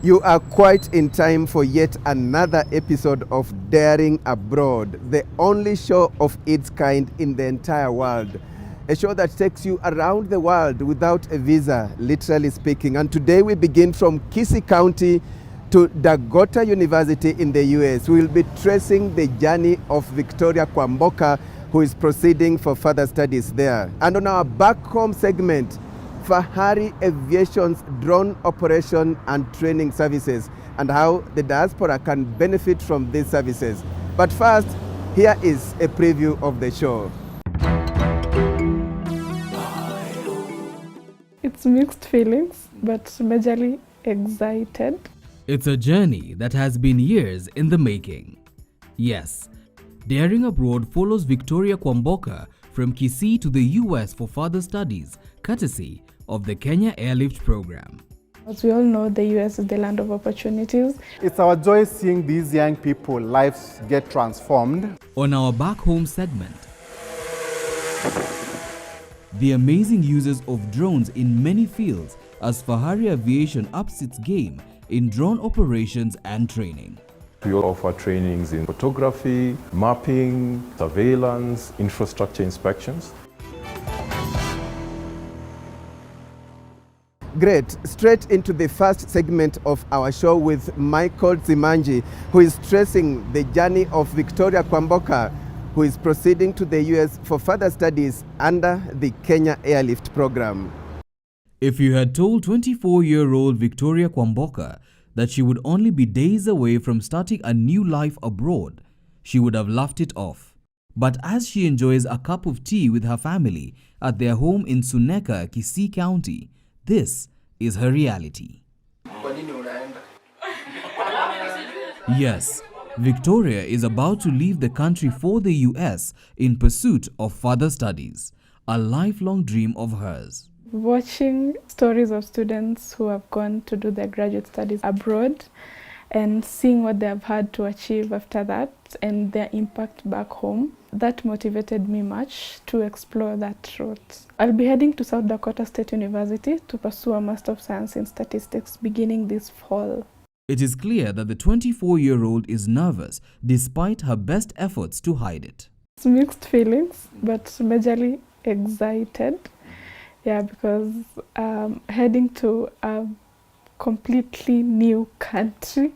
You are quite in time for yet another episode of Daring Abroad, the only show of its kind in the entire world. A show that takes you around the world without a visa, literally speaking. And today we begin from Kisii County to Dakota University in the US. We will be tracing the journey of Victoria Kwamboka, who is proceeding for further studies there. And on our back home segment, Fahari Aviation's drone operation and training services and how the diaspora can benefit from these services. But first, here is a preview of the show. It's mixed feelings, but majorly excited. It's a journey that has been years in the making. Yes, Daring Abroad follows Victoria Kwamboka from Kisii to the US for further studies, courtesy of the Kenya Airlift Program. As we all know, the US is the land of opportunities. It's our joy seeing these young people lives get transformed. On our back home segment, the amazing uses of drones in many fields as Fahari Aviation ups its game in drone operations and training. We offer trainings in photography, mapping, surveillance, infrastructure inspections. Great. Straight into the first segment of our show with Michael Zimanji, who is tracing the journey of Victoria Kwamboka, who is proceeding to the US for further studies under the Kenya Airlift Program. If you had told 24-year-old Victoria Kwamboka that she would only be days away from starting a new life abroad, she would have laughed it off. But as she enjoys a cup of tea with her family at their home in Suneka, Kisii County, this is her reality. Yes, Victoria is about to leave the country for the US in pursuit of further studies, a lifelong dream of hers. Watching stories of students who have gone to do their graduate studies abroad and seeing what they have had to achieve after that and their impact back home, that motivated me much to explore that route. I'll be heading to South Dakota State University to pursue a Master of Science in Statistics beginning this fall. It is clear that the 24-year-old is nervous despite her best efforts to hide it. It's mixed feelings, but majorly excited. Yeah, because heading to a completely new country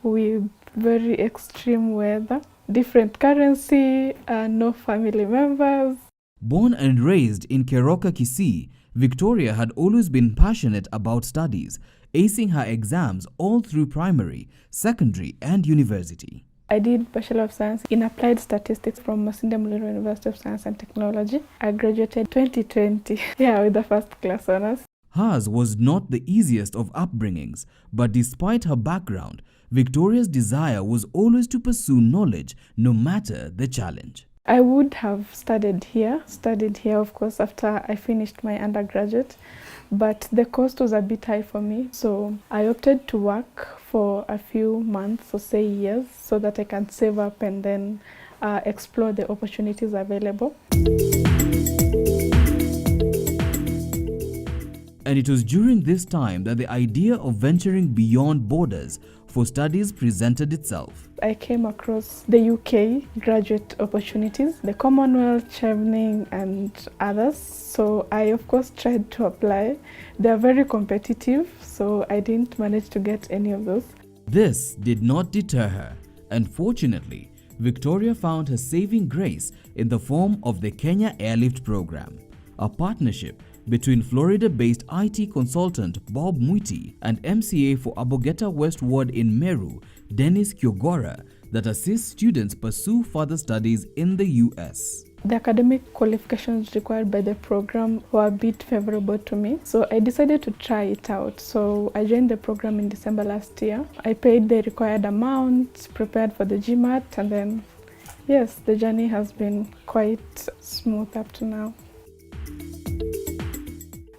with very extreme weather, different currency, no family members. Born and raised in Keroka, Kisii, Victoria had always been passionate about studies, acing her exams all through primary, secondary and university. I did Bachelor of Science in Applied Statistics from Masinde Muliro University of Science and Technology. I graduated 2020, with the first class honors. Hers was not the easiest of upbringings, but despite her background, Victoria's desire was always to pursue knowledge no matter the challenge. I would have studied here of course after I finished my undergraduate, but the cost was a bit high for me, so I opted to work for a few months or say years so that I can save up and then explore the opportunities available. And it was during this time that the idea of venturing beyond borders for studies presented itself. I came across the UK graduate opportunities, the Commonwealth, Chevening and others. So I of course tried to apply. They are very competitive, so I didn't manage to get any of those. This did not deter her, and fortunately, Victoria found her saving grace in the form of the Kenya Airlift Program, a partnership between Florida-based IT consultant Bob Mwiti and MCA for Abogeta West Ward in Meru, Dennis Kyogora, that assists students pursue further studies in the US. The academic qualifications required by the program were a bit favorable to me, so I decided to try it out. So I joined the program in December last year. I paid the required amount, prepared for the GMAT, and then, yes, the journey has been quite smooth up to now.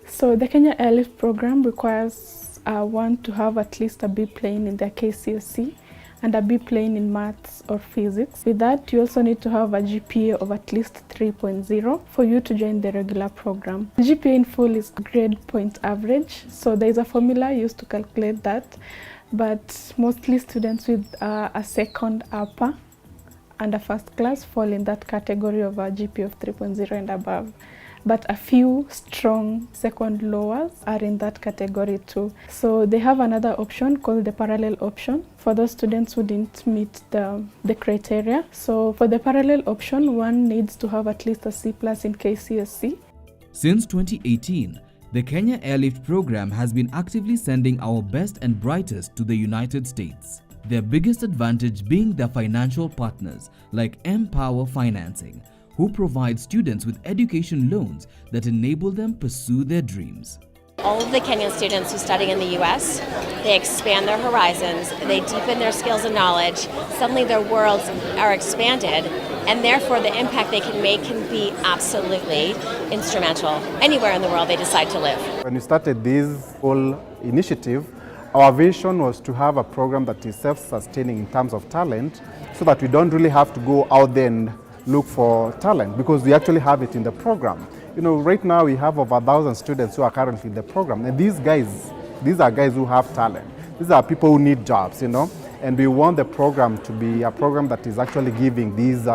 So the Kenya Airlift Program requires one to have at least a B plane in their KCSE and a B plane in maths or physics. With that, you also need to have a GPA of at least 3.0 for you to join the regular program. GPA in full is grade point average, so there is a formula used to calculate that. but mostly students with a second upper and a first class fall in that category of a GPA of 3.0 and above. But a few strong second lowers are in that category too. So they have another option called the parallel option for those students who didn't meet the criteria. So for the parallel option, one needs to have at least a C+ in KCSE. Since 2018, the Kenya Airlift program has been actively sending our best and brightest to the United States. Their biggest advantage being their financial partners like Empower Financing, who provide students with education loans that enable them pursue their dreams. All of the Kenyan students who study in the US, they expand their horizons, they deepen their skills and knowledge, suddenly their worlds are expanded, and therefore the impact they can make can be absolutely instrumental anywhere in the world they decide to live. When we started this whole initiative, our vision was to have a program that is self-sustaining in terms of talent, so that we don't really have to go out there and look for talent, because we actually have it in the program. You know, right now we have over 1,000 students who are currently in the program, and these are guys who have talent. These are people who need jobs, you know, and we want the program to be a program that is actually giving these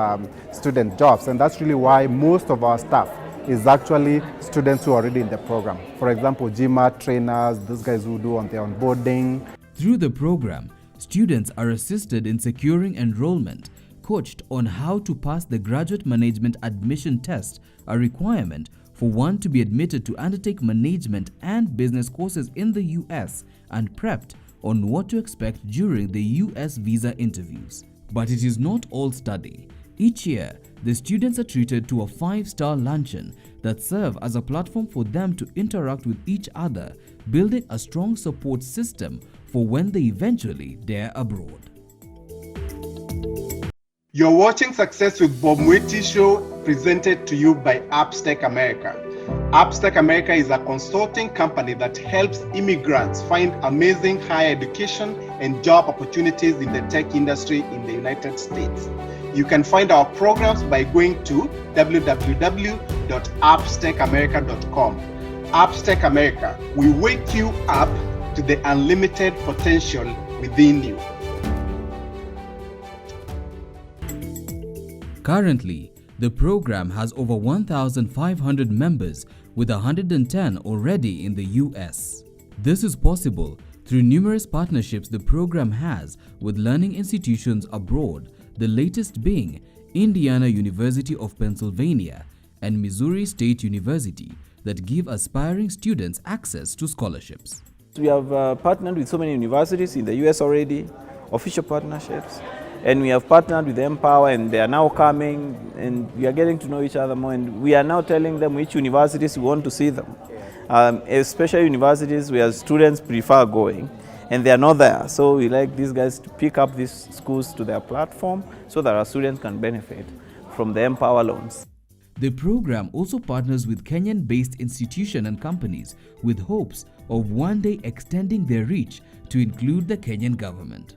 student jobs, and that's really why most of our staff is actually students who are already in the program. For example, GMAT trainers, those guys who do on their onboarding. Through the program, students are assisted in securing enrollment, coached on how to pass the Graduate Management Admission Test, a requirement for one to be admitted to undertake management and business courses in the US, and prepped on what to expect during the US visa interviews. But it is not all study. Each year, the students are treated to a 5-star luncheon that serve as a platform for them to interact with each other, building a strong support system for when they eventually dare abroad. You're watching Success with Bob Mwiti Show, presented to you by Upstack America. Upstack America is a consulting company that helps immigrants find amazing higher education and job opportunities in the tech industry in the United States. You can find our programs by going to www.upstackamerica.com. Upstack America, we wake you up to the unlimited potential within you. Currently, the program has over 1,500 members, with 110 already in the US. This is possible through numerous partnerships the program has with learning institutions abroad, the latest being Indiana University of Pennsylvania and Missouri State University, that give aspiring students access to scholarships. We have partnered with so many universities in the US already, official partnerships. And we have partnered with Empower, and they are now coming, and we are getting to know each other more, and we are now telling them which universities we want to see them. Especially universities where students prefer going, and they are not there. So we like these guys to pick up these schools to their platform so that our students can benefit from the Empower loans. The program also partners with Kenyan-based institutions and companies with hopes of one day extending their reach to include the Kenyan government.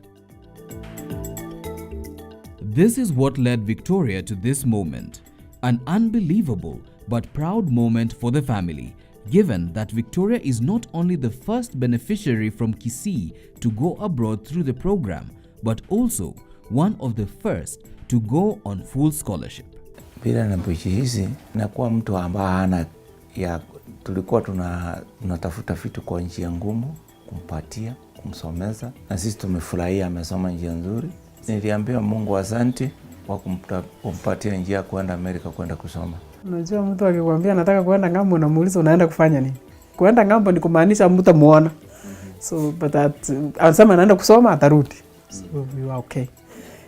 This is what led Victoria to this moment, an unbelievable but proud moment for the family, given that Victoria is not only the first beneficiary from Kisii to go abroad through the program, but also one of the first to go on full scholarship. Bila napojihisi nakuwa mtu ambaye hana ya, tulikuwa tunatafuta vitu kwa njia ngumu kumpatia, kumsomeza, na sisi tumefurahia amesoma njia nzuri. Niliambia Mungu asante kwa kumpatia njia kwenda Amerika kwenda kusoma. Unajua mtu akikwambia nataka kwenda ngambo na muuliza unaenda kufanya nini? Kwenda ngambo ni kumaanisha mtu muona. So but that anasema anaenda kusoma atarudi. So we were okay.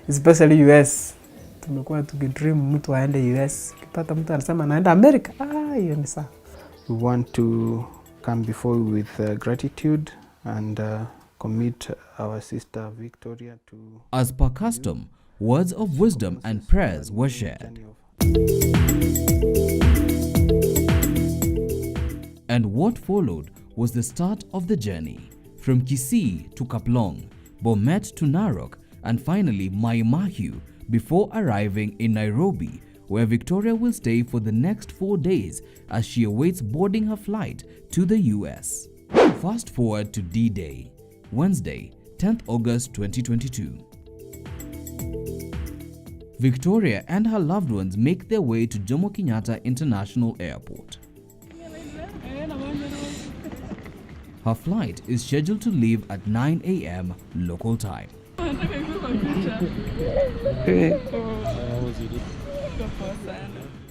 Especially US. Tumekuwa tukidream mtu aende US. Kipata mtu anasema anaenda Amerika. Hiyo ni sawa. We want to come before you with gratitude and commit our sister Victoria to... As per custom, words of wisdom and prayers were shared. And what followed was the start of the journey. From Kisii to Kaplong, Bomet to Narok, and finally Mai Mahiu, before arriving in Nairobi, where Victoria will stay for the next 4 days as she awaits boarding her flight to the US. Fast forward to D-Day, Wednesday, 10th August 2022. Victoria and her loved ones make their way to Jomo Kenyatta International Airport. Her flight is scheduled to leave at 9 a.m. local time.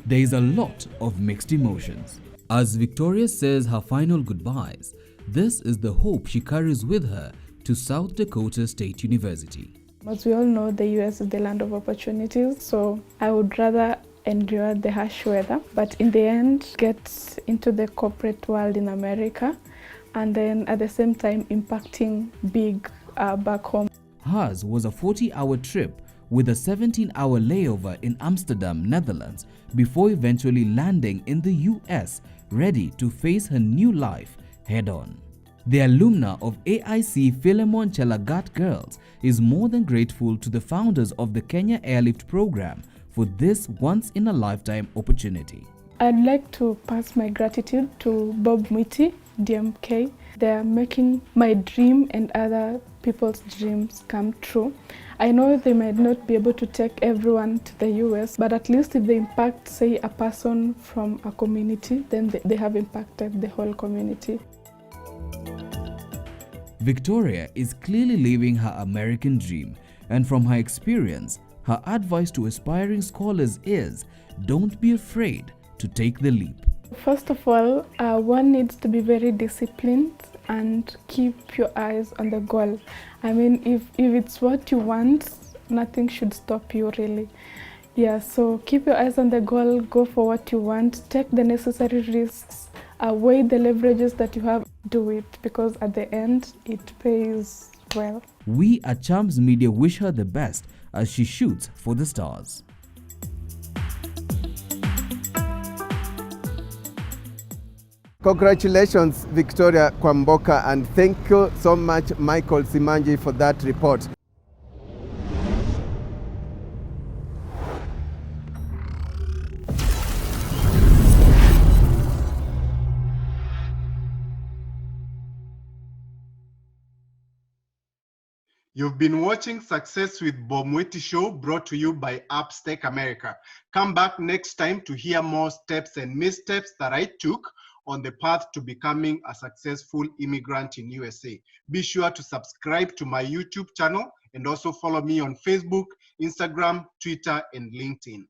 There is a lot of mixed emotions. As Victoria says her final goodbyes, this is the hope she carries with her to South Dakota State University. As we all know, the US is the land of opportunities, so I would rather endure the harsh weather, but in the end, get into the corporate world in America, and then at the same time impacting big back home. Hers was a 40-hour trip with a 17-hour layover in Amsterdam, Netherlands, before eventually landing in the US, ready to face her new life head-on. The alumna of AIC Philemon Chelagat Girls is more than grateful to the founders of the Kenya Airlift program for this once-in-a-lifetime opportunity. I'd like to pass my gratitude to Bob Mwiti, DMK. They're making my dream and other people's dreams come true. I know they might not be able to take everyone to the US, but at least if they impact, say, a person from a community, then they have impacted the whole community. Victoria is clearly living her American dream, and from her experience, her advice to aspiring scholars is, don't be afraid to take the leap. First of all, one needs to be very disciplined and keep your eyes on the goal. I mean, if it's what you want, nothing should stop you really. Yeah, so keep your eyes on the goal, go for what you want, take the necessary risks, weigh the leverages that you have, do it, because at the end, it pays well. We at Charms Media wish her the best as she shoots for the stars. Congratulations, Victoria Kwamboka, and thank you so much, Michael Simanji, for that report. You've been watching Success with Bob Mwiti Show, brought to you by Upstake America. Come back next time to hear more steps and missteps that I took on the path to becoming a successful immigrant in USA. Be sure to subscribe to my YouTube channel and also follow me on Facebook, Instagram, Twitter, and LinkedIn.